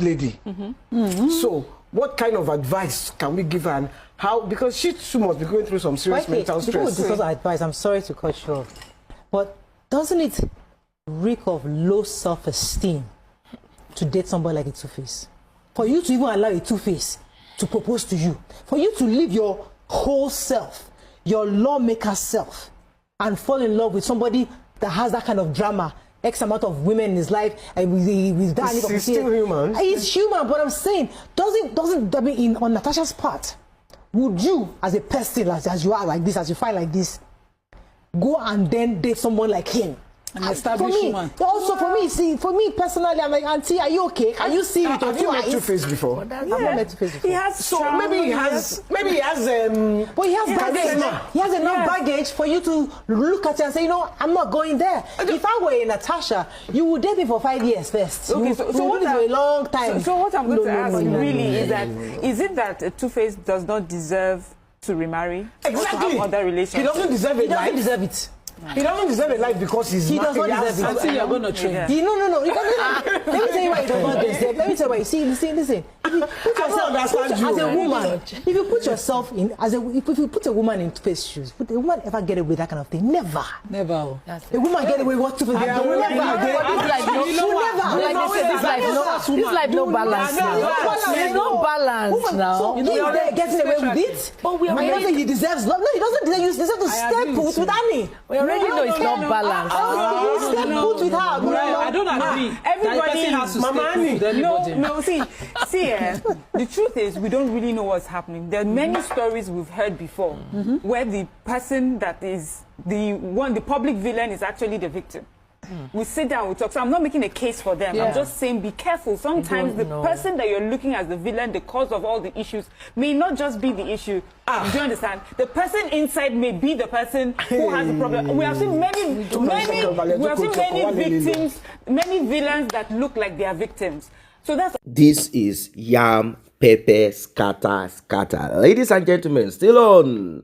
lady. So, what kind of advice can we give her, and how? Because she too must be going through some serious mental stress. Before we discuss advice, I'm sorry to cut you off, but doesn't it reek of low self-esteem to date somebody like a Two-Face? For you to even allow a Two-Face to propose to you, for you to leave your whole self, your lawmaker self, and fall in love with somebody that has that kind of drama, X amount of women in his life, and with that. He's still human. He's human, but I'm saying, doesn't I mean, on Natasha's part, would you, as a person, as you are like this, as you find like this, go and then date someone like him? An established woman. Also, for me personally, I'm like, Auntie, are you okay? Can you see it? Have you met Two-Face before? I've not met Two-Face before. He has maybe he has but he has baggage. He has enough baggage for you to look at it and say, you know, I'm not going there. If I were a Natasha, you would date me for 5 years first. Okay, so what for a long time. So what I'm going to ask really is that, is it that Two-Face does not deserve to remarry? Exactly. Or to have other relationships? He doesn't deserve it. He doesn't deserve it. He doesn't deserve a life because he does not deserve it. Until you're going to train. No. Let me tell you why he does not deserve. Let me tell you why. Listen. If you put yourself as a woman, if you put yourself in if you put a woman in Two-Face shoes, would a woman ever get away with that kind of thing? Never. Never. A woman get away with what Two-Face get away with? This life no balance now. There's no balance now. So he's getting away with it. But we I don't think he deserves love. No, he doesn't deserve. You deserve to step put with Annie. We already know it's not balanced. Step put with her. I don't agree. Everybody has to step with anybody. No. See. The truth is, we don't really know what's happening. There are many stories we've heard before where the person that is the public villain is actually the victim. We sit down, we talk. So I'm not making a case for them. I'm just saying be careful. Sometimes the person that you're looking as the villain, the cause of all the issues, may not just be the issue. Do you understand? The person inside may be the person who has the problem. We have seen many victims, many villains that look like they are victims. So that's... This is Yam Pepper Scatter. Ladies and gentlemen, still on.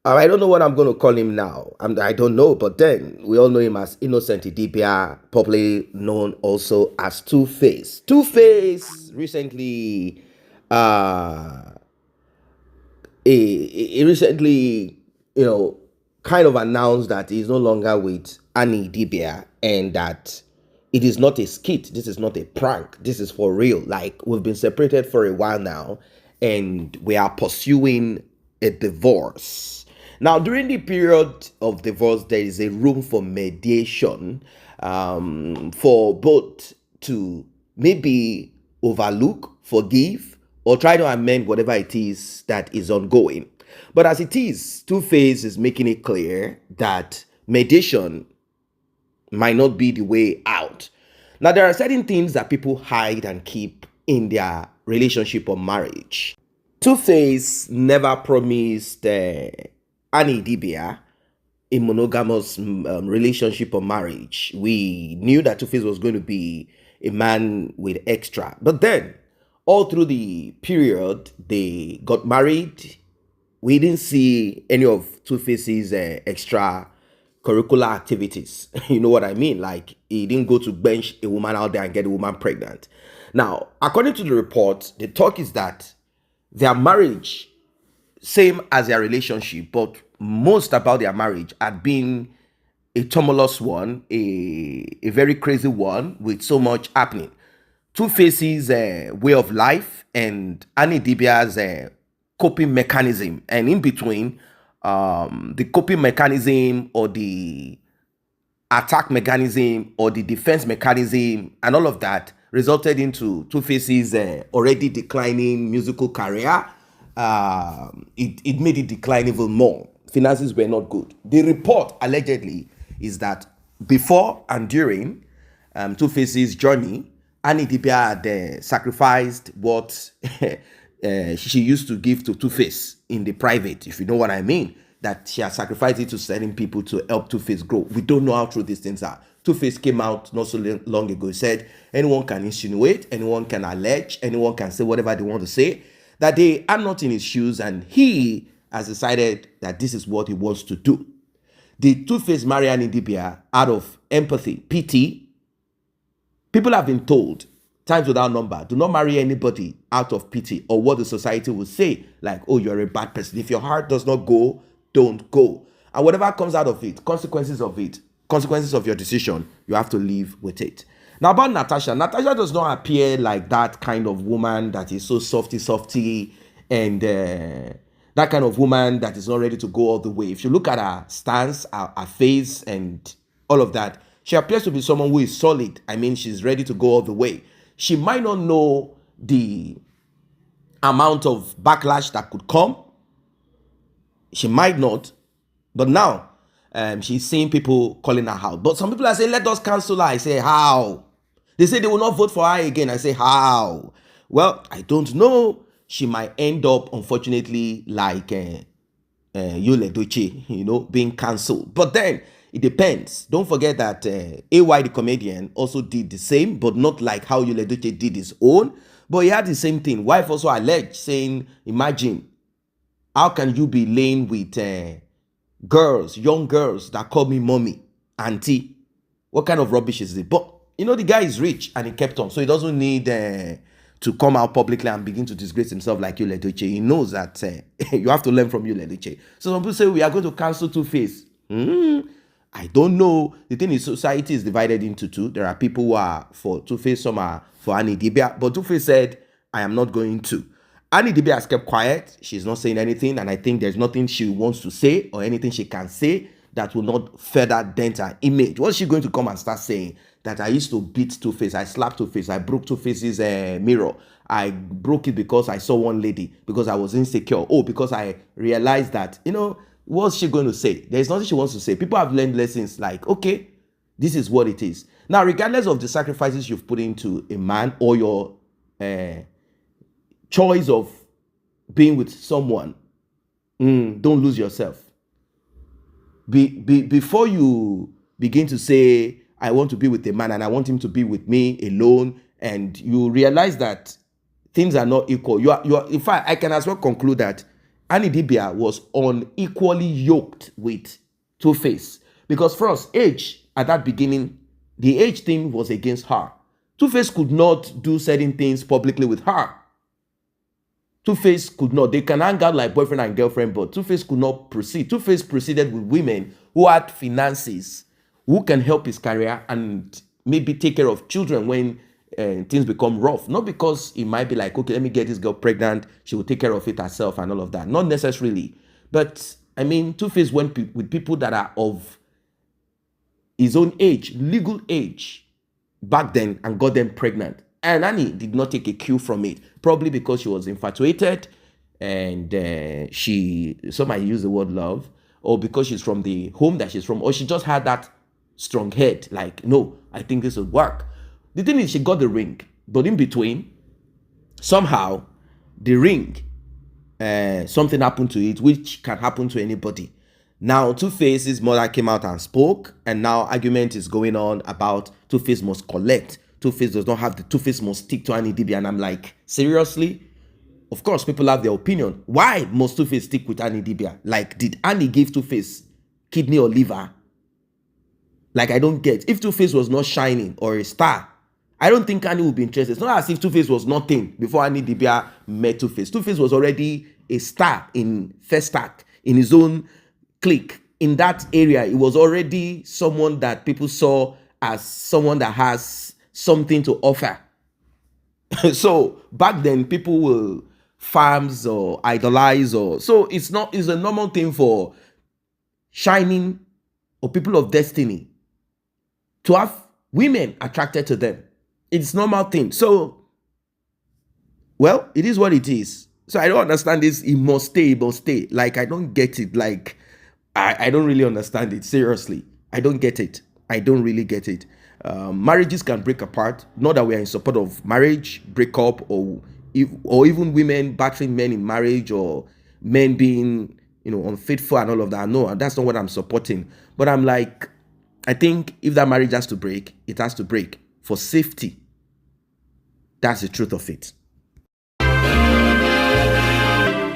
I don't know what I'm going to call him now. I don't know, but then we all know him as Innocent Idibia, popularly known also as Two-Face. Two-Face recently, he recently, kind of announced that he's no longer with IDIBIA and that it is not a skit. This is not a prank. This is for real. Like, we've been separated for a while now and we are pursuing a divorce. Now, during the period of divorce, there is a room for mediation for both to maybe overlook, forgive, or try to amend whatever it is that is ongoing. But as it is, Two-Face is making it clear that mediation might not be the way out. Now, there are certain things that people hide and keep in their relationship or marriage. Two-Face never promised IDIBIA a monogamous relationship or marriage. We knew that Two-Face was going to be a man with extra. But then, all through the period, they got married. We didn't see any of Two-Face's extra curricular activities. You know what I mean? Like, he didn't go to bench a woman out there and get a woman pregnant. Now, according to the report, the talk is that their marriage, same as their relationship, but most about their marriage had been a tumultuous one, a very crazy one with so much happening. Two-Face's way of life and IDIBIA's coping mechanism, and in between, the coping mechanism or the attack mechanism or the defense mechanism and all of that resulted into Two-Face's already declining musical career. It made it decline even more. Finances were not good. The report allegedly is that before and during Two-Face's journey, IDIBIA had sacrificed what she used to give to Two-Face in the private, if you know what I mean. That she has sacrificed it to certain people to help Two-Face grow. We don't know how true these things are. Two-Face came out not so long ago. He said anyone can insinuate, anyone can allege, anyone can say whatever they want to say, that they are not in his shoes, and he has decided that this is what he wants to do. Did Two-Face marry IDIBIA out of empathy, pity? People have been told times without number. Do not marry anybody out of pity or what the society will say, like, oh, you're a bad person. If your heart does not go, don't go. And whatever comes out of it, consequences of your decision, you have to live with it. Now about Natasha. Natasha does not appear like that kind of woman that is so softy, and that kind of woman that is not ready to go all the way. If you look at her stance, her face, and all of that, she appears to be someone who is solid. I mean, she's ready to go all the way. She might not know the amount of backlash that could come. She might not. But now, she's seeing people calling her out. But some people are saying, let us cancel her. I say, how? They say they will not vote for her again. I say, how? Well, I don't know. She might end up, unfortunately, like Yul Edochie, being cancelled. But then, it depends. Don't forget that AY, the comedian, also did the same, but not like how Yul Edochie did his own. But he had the same thing. Wife also alleged, saying, imagine, how can you be laying with young girls that call me mommy, auntie? What kind of rubbish is it? But, the guy is rich and he kept on. So he doesn't need to come out publicly and begin to disgrace himself like Yul Edochie. He knows that you have to learn from Yul Edochie. So some people say we are going to cancel TUFACE. I don't know. The thing is, society is divided into two. There are people who are for TUFACE, some are for IDIBIA. But TUFACE said, I am not going to. IDIBIA has kept quiet. She's not saying anything. And I think there's nothing she wants to say or anything she can say that will not further dent her image. What's she going to come and start saying? That I used to beat TUFACE, I slapped TUFACE, I broke TUFACE's mirror. I broke it because I saw one lady, because I was insecure. Oh, because I realized that, what's she going to say? There's nothing she wants to say. People have learned lessons like, okay, this is what it is. Now, regardless of the sacrifices you've put into a man or your choice of being with someone, don't lose yourself. Before you begin to say, I want to be with a man and I want him to be with me alone, and you realize that things are not equal. You are. In fact, I can as well conclude that IDIBIA was unequally yoked with TUFACE, because first, age at that beginning, the age thing was against her. TUFACE could not do certain things publicly with her. TUFACE could not. They can hang out like boyfriend and girlfriend, but TUFACE could not proceed. TUFACE proceeded with women who had finances, who can help his career and maybe take care of children when things become rough. Not because it might be like, okay, let me get this girl pregnant, she will take care of it herself and all of that. Not necessarily. But, I mean, TUFACE went with people that are of his own age, legal age, back then, and got them pregnant. And Annie did not take a cue from it, probably because she was infatuated and some might use the word love, or because she's from the home that she's from, or she just had that strong head, like, no, I think this will work. The thing is, she got the ring, but in between, somehow, the ring, something happened to it, which can happen to anybody. Now, TUFACE's mother came out and spoke, and now argument is going on about TUFACE must collect. TUFACE does not have the TUFACE must stick to IDIBIA, and I'm like, seriously? Of course, people have their opinion. Why must TUFACE stick with IDIBIA? Like, did Annie give TUFACE kidney or liver? Like, I don't get. If TUFACE was not shining or a star, I don't think Annie would be interested. It's not as if TUFACE was nothing before IDIBIA met TUFACE. TUFACE was already a star in Festac, in his own clique. In that area, he was already someone that people saw as someone that has something to offer. So back then, people will farms or idolize, or so it's a normal thing for shining or people of destiny to have women attracted to them. It's normal thing. So, well, it is what it is. So I don't understand this. It must stay, it must stay. Like, I don't get it. Like, I don't really understand it. Seriously, I don't get it. I don't really get it. Marriages can break apart. Not that we are in support of marriage breakup, or even women battling men in marriage, or men being, unfaithful and all of that. No, that's not what I'm supporting. But I'm like, I think if that marriage has to break, it has to break for safety. That's the truth of it.